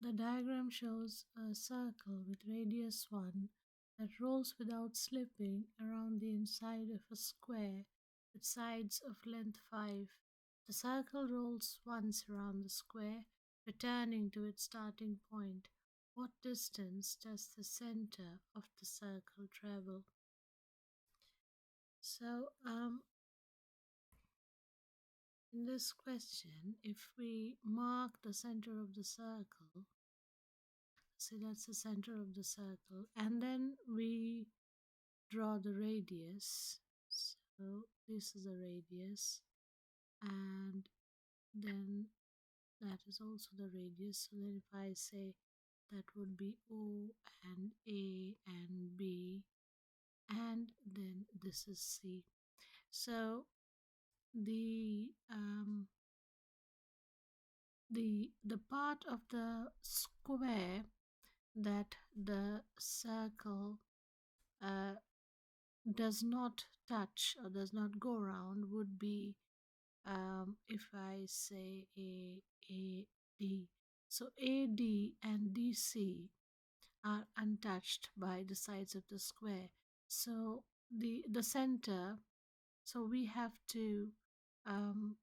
the diagram shows a circle with radius 1 that rolls without slipping around the inside of a square with sides of length 5. The circle rolls once around the square, returning to its starting point. What distance does the center of the circle travel? So, in this question, if we mark the center of the circle, so that's the center of the circle, and then we draw the radius. So this is the radius, and then that is also the radius. So then if I say that would be O and A and B, and then this is C. So the the part of the square that the circle uh, does not touch or does not go around would be, if I say AD. So AD and DC are untouched by the sides of the square. So the center, so we have to um,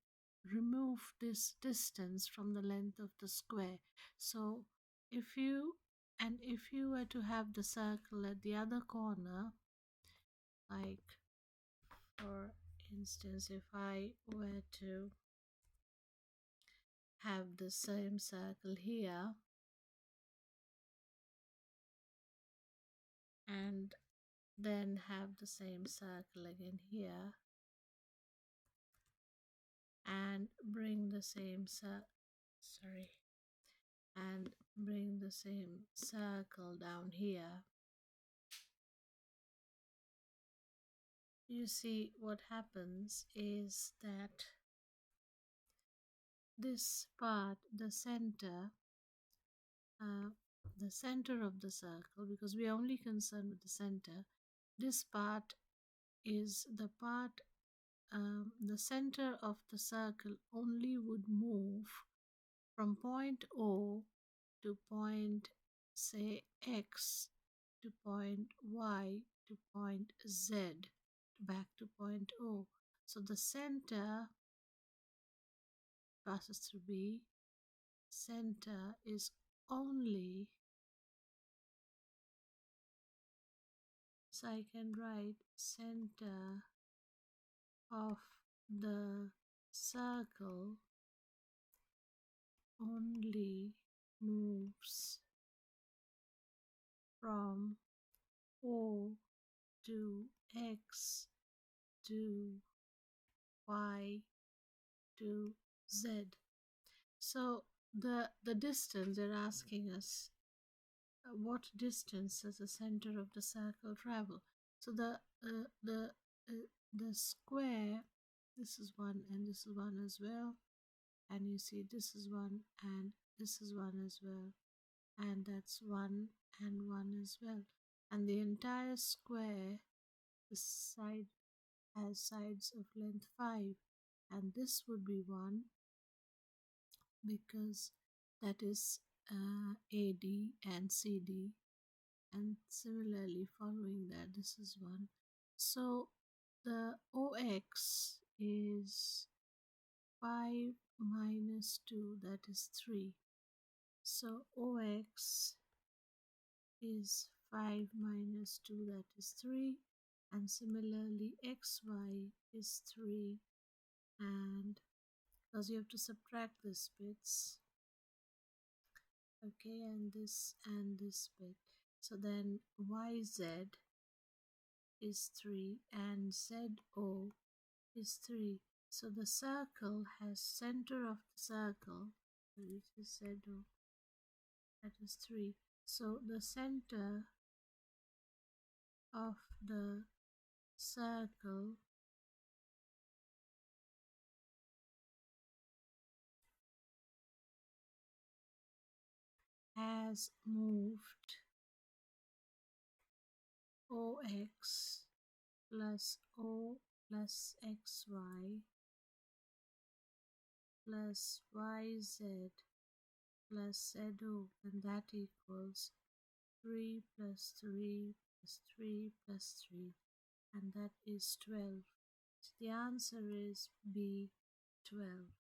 remove this distance from the length of the square. So if you were to have the circle at the other corner, like for instance, if I were to have the same circle here and then have the same circle again here and bring the same sorry and bring the same circle down here, you see what happens is that this part, uh, the center of the circle, because we are only concerned with the center, this part is the part, the center of the circle only would move from point O to point, say, X, to point Y, to point Z, back to point O. So the center passes through B. Center is only, so I can write center of the circle only moves from O to X to Y to Z. So the distance they're asking us, what distance does the center of the circle travel? So the square, this is one and this is one as well, and you see this is one and this is one as well, and that's one and one as well, and the entire square, the side has sides of length 5, and this would be 1 because that is AD and CD, and similarly following that this is 1. So the OX is 5 minus 2, that is 3. So OX is 5 minus 2, that is 3, and similarly XY is 3, and because you have to subtract these bits, okay, and this bit, so then YZ is 3 and ZO is 3. So the circle has center of the circle, which is ZO, that is 3. So the center of the circle has moved OX plus O plus XY plus YZ plus Edo, and that equals 3 plus 3 plus 3 plus 3, and that is 12. So the answer is B, 12.